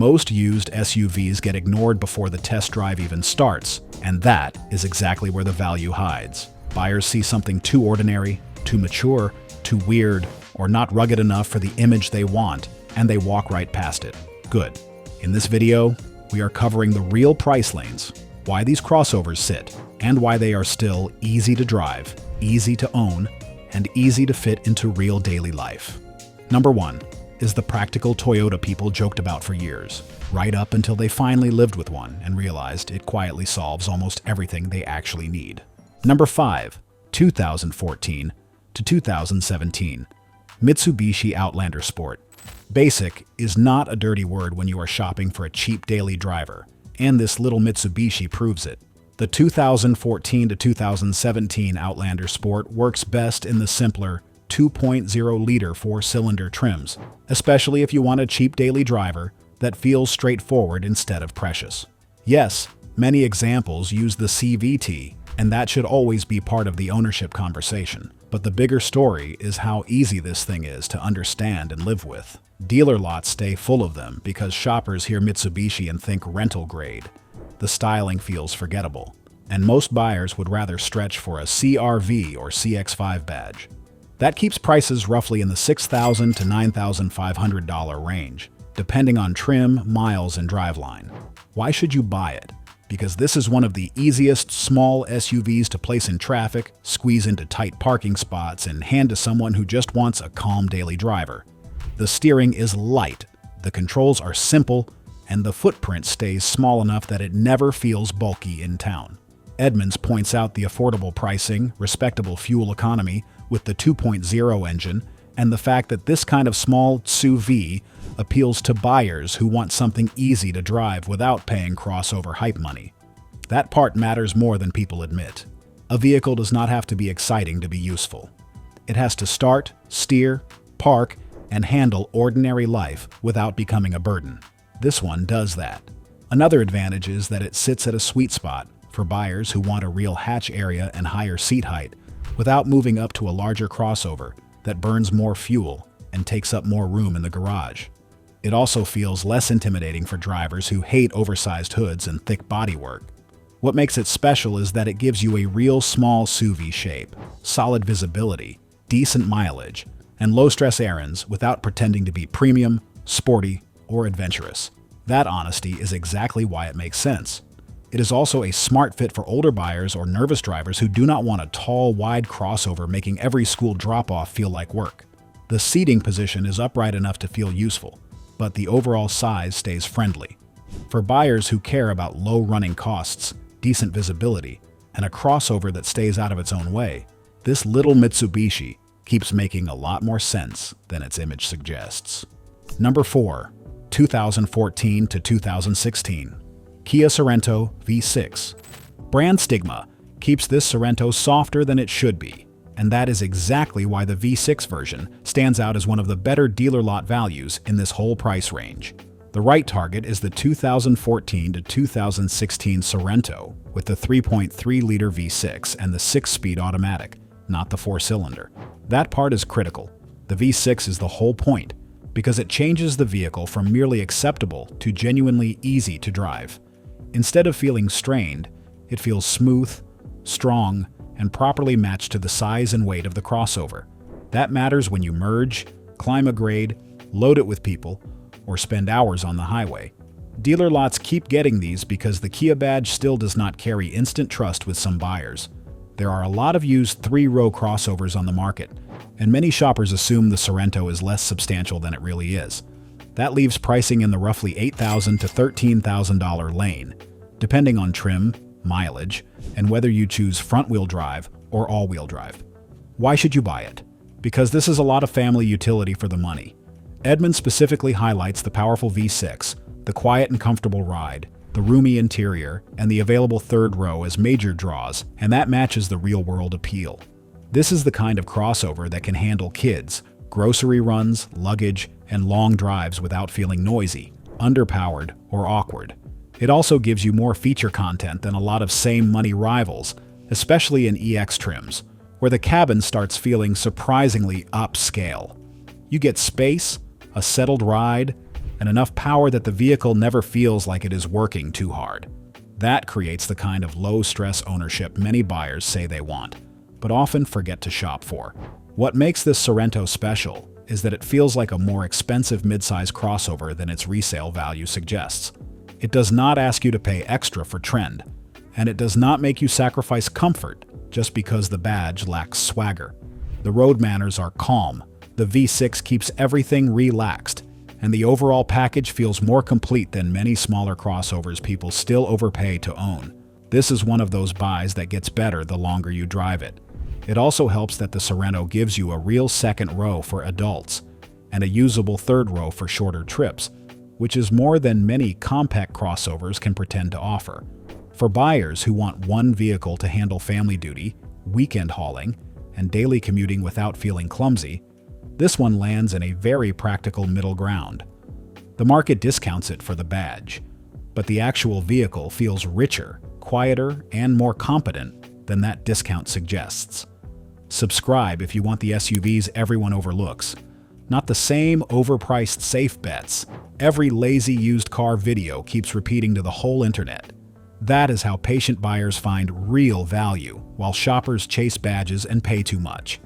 Most used SUVs get ignored before the test drive even starts, and that is exactly where the value hides. Buyers see something too ordinary, too mature, too weird, or not rugged enough for the image they want, and they walk right past it. Good. In this video, we are covering the real price lanes, why these crossovers sit, and why they are still easy to drive, easy to own, and easy to fit into real daily life. Number 1 is the practical Toyota people joked about for years, right up until they finally lived with one and realized it quietly solves almost everything they actually need. Number 5, 2014 to 2017, Mitsubishi Outlander Sport. Basic is not a dirty word when you are shopping for a cheap daily driver, and this little Mitsubishi proves it. The 2014 to 2017 Outlander Sport works best in the simpler 2.0-liter four-cylinder trims, especially if you want a cheap daily driver that feels straightforward instead of precious. Yes, many examples use the CVT, and that should always be part of the ownership conversation. But the bigger story is how easy this thing is to understand and live with. Dealer lots stay full of them because shoppers hear Mitsubishi and think rental grade. The styling feels forgettable, and most buyers would rather stretch for a CR-V or CX-5 badge. That keeps prices roughly in the $6,000 to $9,500 range, depending on trim, miles, and driveline. Why should you buy it? Because this is one of the easiest small SUVs to place in traffic, squeeze into tight parking spots, and hand to someone who just wants a calm daily driver. The steering is light, the controls are simple, and the footprint stays small enough that it never feels bulky in town. Edmunds points out the affordable pricing, respectable fuel economy with the 2.0 engine, and the fact that this kind of small SUV appeals to buyers who want something easy to drive without paying crossover hype money. That part matters more than people admit. A vehicle does not have to be exciting to be useful. It has to start, steer, park, and handle ordinary life without becoming a burden. This one does that. Another advantage is that it sits at a sweet spot for buyers who want a real hatch area and higher seat height without moving up to a larger crossover that burns more fuel and takes up more room in the garage. It also feels less intimidating for drivers who hate oversized hoods and thick bodywork. What makes it special is that it gives you a real small SUV shape, solid visibility, decent mileage, and low-stress errands without pretending to be premium, sporty, or adventurous. That honesty is exactly why it makes sense. It is also a smart fit for older buyers or nervous drivers who do not want a tall, wide crossover making every school drop-off feel like work. The seating position is upright enough to feel useful, but the overall size stays friendly. For buyers who care about low running costs, decent visibility, and a crossover that stays out of its own way, this little Mitsubishi keeps making a lot more sense than its image suggests. Number 4, 2014 to 2016. Kia Sorento V6. Brand stigma keeps this Sorento softer than it should be, and that is exactly why the V6 version stands out as one of the better dealer lot values in this whole price range. The right target is the 2014 to 2016 Sorento with the 3.3-liter V6 and the 6-speed automatic, not the 4-cylinder. That part is critical. The V6 is the whole point, because it changes the vehicle from merely acceptable to genuinely easy to drive. Instead of feeling strained, it feels smooth, strong, and properly matched to the size and weight of the crossover. That matters when you merge, climb a grade, load it with people, or spend hours on the highway. Dealer lots keep getting these because the Kia badge still does not carry instant trust with some buyers. There are a lot of used 3-row crossovers on the market, and many shoppers assume the Sorento is less substantial than it really is. That leaves pricing in the roughly $8,000 to $13,000 lane, depending on trim, mileage, and whether you choose front-wheel drive or all-wheel drive. Why should you buy it? Because this is a lot of family utility for the money. Edmunds specifically highlights the powerful V6, the quiet and comfortable ride, the roomy interior, and the available third row as major draws, and that matches the real-world appeal. This is the kind of crossover that can handle kids, grocery runs, luggage, and long drives without feeling noisy, underpowered, or awkward. It also gives you more feature content than a lot of same-money rivals, especially in EX trims, where the cabin starts feeling surprisingly upscale. You get space, a settled ride, and enough power that the vehicle never feels like it is working too hard. That creates the kind of low-stress ownership many buyers say they want, but often forget to shop for. What makes this Sorento special is that it feels like a more expensive midsize crossover than its resale value suggests. It does not ask you to pay extra for trend, and it does not make you sacrifice comfort just because the badge lacks swagger. The road manners are calm, the V6 keeps everything relaxed, and the overall package feels more complete than many smaller crossovers people still overpay to own. This is one of those buys that gets better the longer you drive it. It also helps that the Sorento gives you a real second row for adults and a usable third row for shorter trips, which is more than many compact crossovers can pretend to offer. For buyers who want one vehicle to handle family duty, weekend hauling, and daily commuting without feeling clumsy, this one lands in a very practical middle ground. The market discounts it for the badge, but the actual vehicle feels richer, quieter, and more competent than that discount suggests. Subscribe if you want the SUVs everyone overlooks, not the same overpriced safe bets every lazy used car video keeps repeating to the whole internet. That is how patient buyers find real value, while shoppers chase badges and pay too much.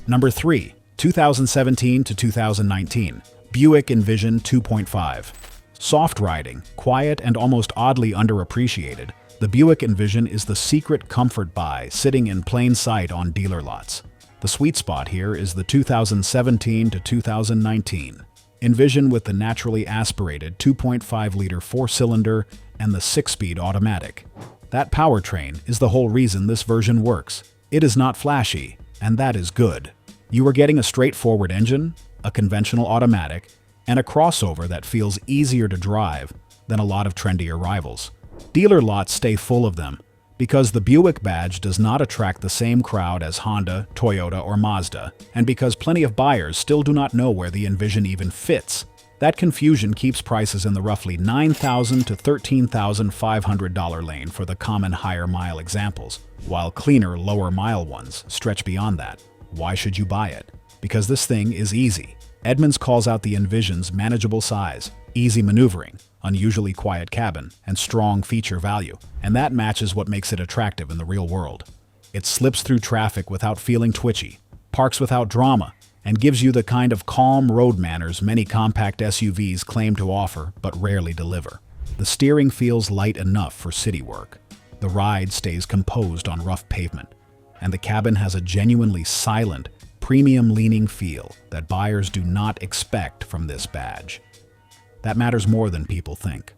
Number 3. 2017 to 2019 Buick Envision 2.5. Soft riding, quiet, and almost oddly underappreciated, the Buick Envision is the secret comfort buy sitting in plain sight on dealer lots. The sweet spot here is the 2017 to 2019 Envision with the naturally aspirated 2.5-liter four-cylinder and the 6-speed automatic. That powertrain is the whole reason this version works. It is not flashy, and that is good. You are getting a straightforward engine, a conventional automatic, and a crossover that feels easier to drive than a lot of trendier rivals. Dealer lots stay full of them because the Buick badge does not attract the same crowd as Honda, Toyota, or Mazda, and because plenty of buyers still do not know where the Envision even fits. That confusion keeps prices in the roughly $9,000 to $13,500 lane for the common higher-mile examples, while cleaner, lower-mile ones stretch beyond that. Why should you buy it? Because this thing is easy. Edmunds calls out the Envision's manageable size, easy maneuvering, unusually quiet cabin, and strong feature value, and that matches what makes it attractive in the real world. It slips through traffic without feeling twitchy, parks without drama, and gives you the kind of calm road manners many compact SUVs claim to offer but rarely deliver. The steering feels light enough for city work. The ride stays composed on rough pavement, and the cabin has a genuinely silent, premium-leaning feel that buyers do not expect from this badge. That matters more than people think.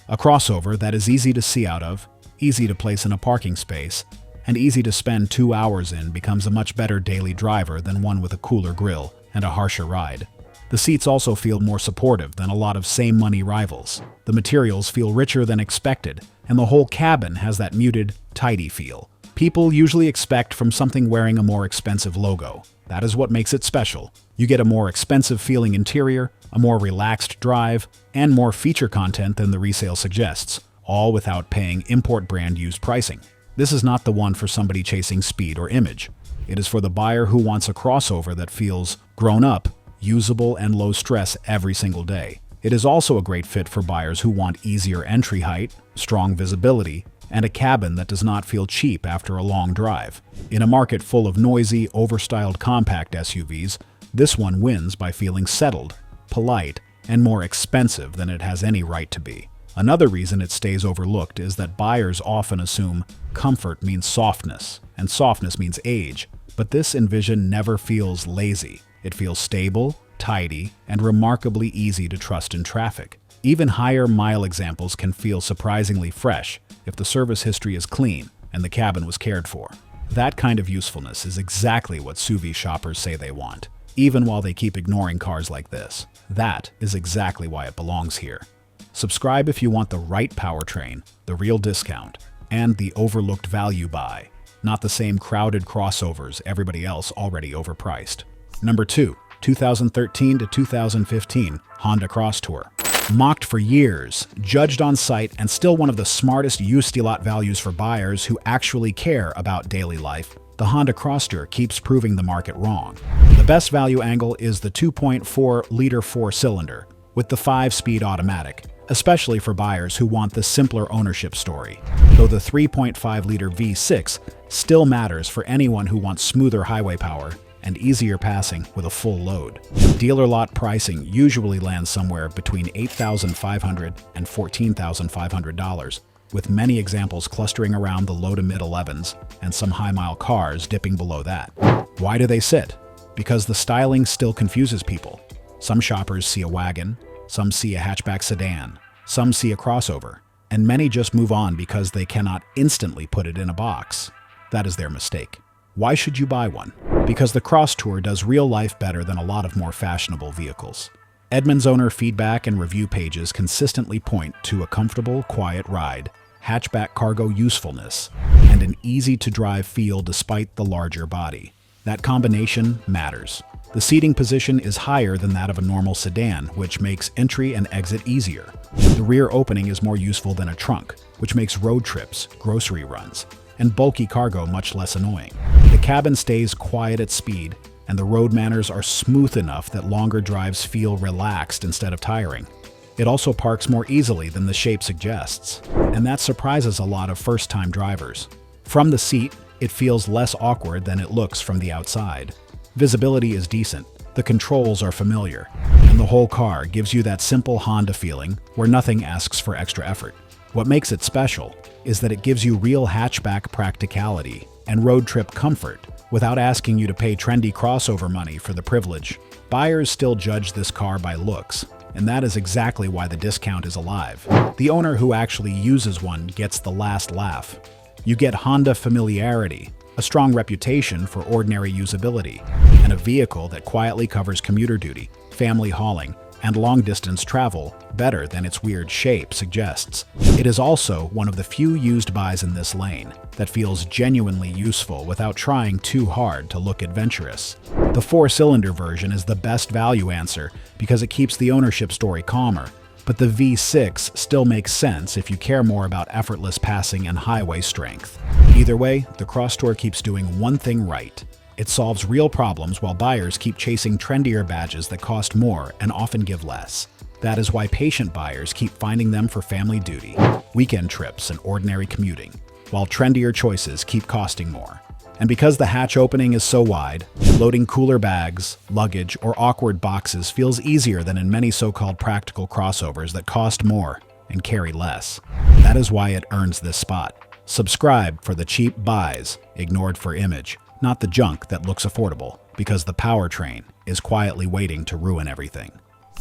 A crossover that is easy to see out of, easy to place in a parking space, and easy to spend 2 hours in becomes a much better daily driver than one with a cooler grille and a harsher ride. The seats also feel more supportive than a lot of same-money rivals. The materials feel richer than expected, and the whole cabin has that muted, tidy feel people usually expect from something wearing a more expensive logo. That is what makes it special. You get a more expensive-feeling interior, a more relaxed drive, and more feature content than the resale suggests, all without paying import brand used pricing. This is not the one for somebody chasing speed or image. It is for the buyer who wants a crossover that feels grown up, usable, and low stress every single day. It is also a great fit for buyers who want easier entry height, strong visibility, and a cabin that does not feel cheap after a long drive. In a market full of noisy, overstyled compact SUVs, this one wins by feeling settled, polite, and more expensive than it has any right to be. Another reason it stays overlooked is that buyers often assume comfort means softness, and softness means age, but this Envision never feels lazy. It feels stable, tidy, and remarkably easy to trust in traffic. Even higher mile examples can feel surprisingly fresh if the service history is clean and the cabin was cared for. That kind of usefulness is exactly what SUV shoppers say they want, even while they keep ignoring cars like this. That is exactly why it belongs here. Subscribe if you want the right powertrain, the real discount, and the overlooked value buy, not the same crowded crossovers everybody else already overpriced. Number 2. 2013 to 2015 Honda Crosstour. Mocked for years, judged on sight, and still one of the smartest used lot values for buyers who actually care about daily life, the Honda Crosstour keeps proving the market wrong. The best value angle is the 2.4-liter four-cylinder, with the 5-speed automatic, especially for buyers who want the simpler ownership story, though the 3.5-liter V6 still matters for anyone who wants smoother highway power and easier passing with a full load. Dealer lot pricing usually lands somewhere between $8,500 and $14,500, with many examples clustering around the low to mid-11s and some high-mile cars dipping below that. Why do they sit? Because the styling still confuses people. Some shoppers see a wagon, some see a hatchback sedan, some see a crossover, and many just move on because they cannot instantly put it in a box. That is their mistake. Why should you buy one? Because the Crosstour does real life better than a lot of more fashionable vehicles. Edmunds owner feedback and review pages consistently point to a comfortable, quiet ride, hatchback cargo usefulness, and an easy-to-drive feel despite the larger body. That combination matters. The seating position is higher than that of a normal sedan, which makes entry and exit easier. The rear opening is more useful than a trunk, which makes road trips, grocery runs, and bulky cargo much less annoying. The cabin stays quiet at speed, and the road manners are smooth enough that longer drives feel relaxed instead of tiring. It also parks more easily than the shape suggests, and that surprises a lot of first-time drivers. From the seat, it feels less awkward than it looks from the outside. Visibility is decent, the controls are familiar, and the whole car gives you that simple Honda feeling where nothing asks for extra effort. What makes it special is that it gives you real hatchback practicality and road trip comfort without asking you to pay trendy crossover money for the privilege. Buyers still judge this car by looks, and that is exactly why the discount is alive. The owner who actually uses one gets the last laugh. You get Honda familiarity, a strong reputation for ordinary usability, and a vehicle that quietly covers commuter duty, family hauling, and long-distance travel better than its weird shape suggests. It is also one of the few used buys in this lane that feels genuinely useful without trying too hard to look adventurous. The 4-cylinder version is the best value answer because it keeps the ownership story calmer, but the V6 still makes sense if you care more about effortless passing and highway strength. Either way, the Crosstour keeps doing one thing right. It solves real problems while buyers keep chasing trendier badges that cost more and often give less. That is why patient buyers keep finding them for family duty, weekend trips, and ordinary commuting, while trendier choices keep costing more. And because the hatch opening is so wide, loading cooler bags, luggage, or awkward boxes feels easier than in many so-called practical crossovers that cost more and carry less. That is why it earns this spot. Subscribe for the cheap buys, ignored for image, not the junk that looks affordable, because the powertrain is quietly waiting to ruin everything.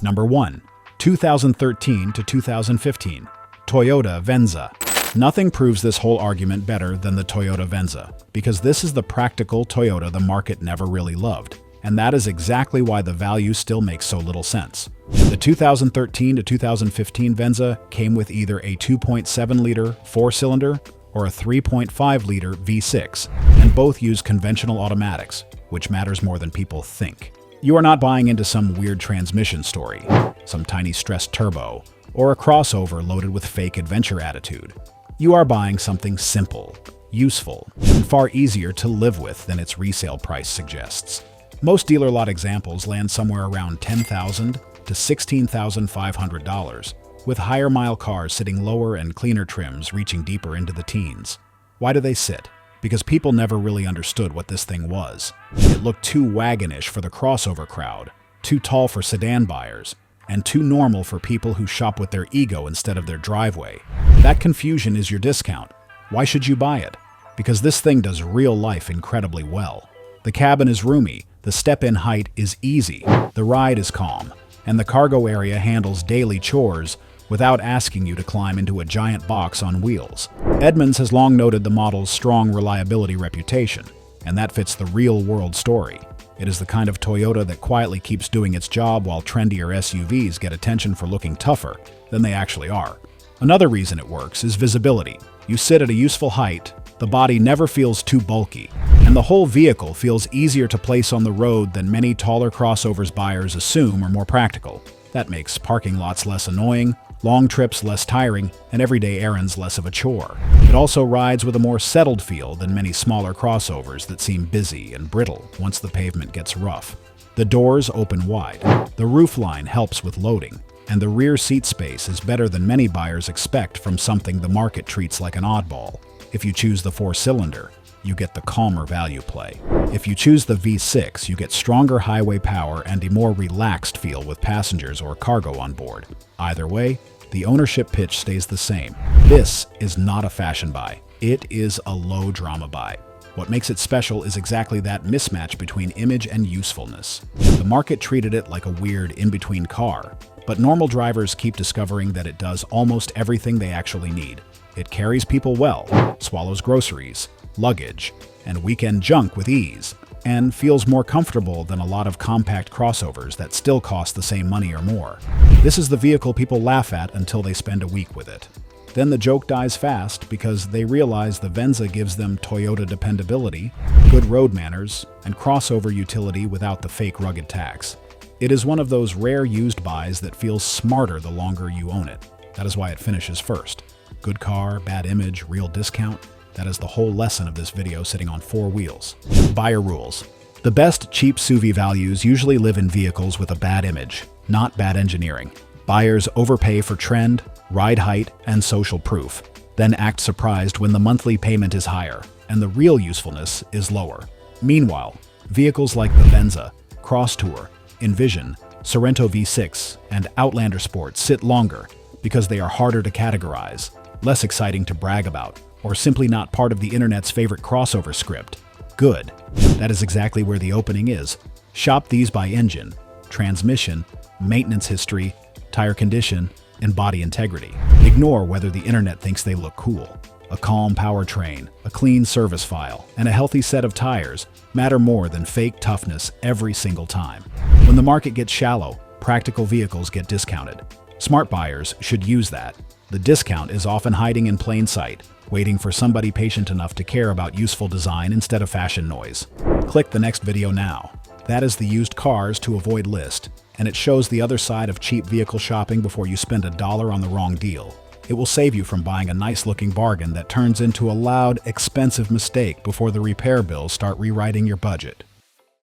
Number 1. 2013 to 2015 Toyota Venza. Nothing proves this whole argument better than the Toyota Venza, because this is the practical Toyota the market never really loved, and that is exactly why the value still makes so little sense. The 2013 to 2015 Venza came with either a 2.7-liter 4-cylinder or a 3.5-liter V6, and both use conventional automatics, which matters more than people think. You are not buying into some weird transmission story, some tiny stressed turbo, or a crossover loaded with fake adventure attitude. You are buying something simple, useful, and far easier to live with than its resale price suggests. Most dealer lot examples land somewhere around $10,000 to $16,500, with higher mile cars sitting lower and cleaner trims reaching deeper into the teens. Why do they sit? Because people never really understood what this thing was. It looked too wagonish for the crossover crowd, too tall for sedan buyers, and too normal for people who shop with their ego instead of their driveway. That confusion is your discount. Why should you buy it? Because this thing does real life incredibly well. The cabin is roomy, the step-in height is easy, the ride is calm, and the cargo area handles daily chores without asking you to climb into a giant box on wheels. Edmunds has long noted the model's strong reliability reputation, and that fits the real-world story. It is the kind of Toyota that quietly keeps doing its job while trendier SUVs get attention for looking tougher than they actually are. Another reason it works is visibility. You sit at a useful height, the body never feels too bulky, and the whole vehicle feels easier to place on the road than many taller crossovers buyers assume are more practical. That makes parking lots less annoying, long trips less tiring, and everyday errands less of a chore. It also rides with a more settled feel than many smaller crossovers that seem busy and brittle once the pavement gets rough. The doors open wide. The roofline helps with loading, And the rear seat space is better than many buyers expect from something the market treats like an oddball. If you choose the 4-cylinder, you get the calmer value play. If you choose the V6, you get stronger highway power and a more relaxed feel with passengers or cargo on board. Either way, the ownership pitch stays the same. This is not a fashion buy. It is a low-drama buy. What makes it special is exactly that mismatch between image and usefulness. The market treated it like a weird in-between car, but normal drivers keep discovering that it does almost everything they actually need. It carries people well, swallows groceries, luggage, and weekend junk with ease, and feels more comfortable than a lot of compact crossovers that still cost the same money or more. This is the vehicle people laugh at until they spend a week with it. Then the joke dies fast because they realize the Venza gives them Toyota dependability, good road manners, and crossover utility without the fake rugged tax. It is one of those rare used buys that feels smarter the longer you own it. That is why it finishes first. Good car, bad image, real discount. That is the whole lesson of this video sitting on 4 wheels. Buyer rules. The best cheap SUV values usually live in vehicles with a bad image, not bad engineering. Buyers overpay for trend, ride height, and social proof, then act surprised when the monthly payment is higher and the real usefulness is lower. Meanwhile, vehicles like the Venza, Crosstour, Envision, Sorento V6, and Outlander Sport sit longer because they are harder to categorize, less exciting to brag about, or simply not part of the internet's favorite crossover script. Good. That is exactly where the opening is. Shop these by engine, transmission, maintenance history, tire condition, and body integrity. Ignore whether the internet thinks they look cool. A calm powertrain, a clean service file, and a healthy set of tires matter more than fake toughness every single time. When the market gets shallow, practical vehicles get discounted. Smart buyers should use that. The discount is often hiding in plain sight, waiting for somebody patient enough to care about useful design instead of fashion noise. Click the next video now. That is the used cars to avoid list, and it shows the other side of cheap vehicle shopping before you spend $1 on the wrong deal. It will save you from buying a nice-looking bargain that turns into a loud, expensive mistake before the repair bills start rewriting your budget.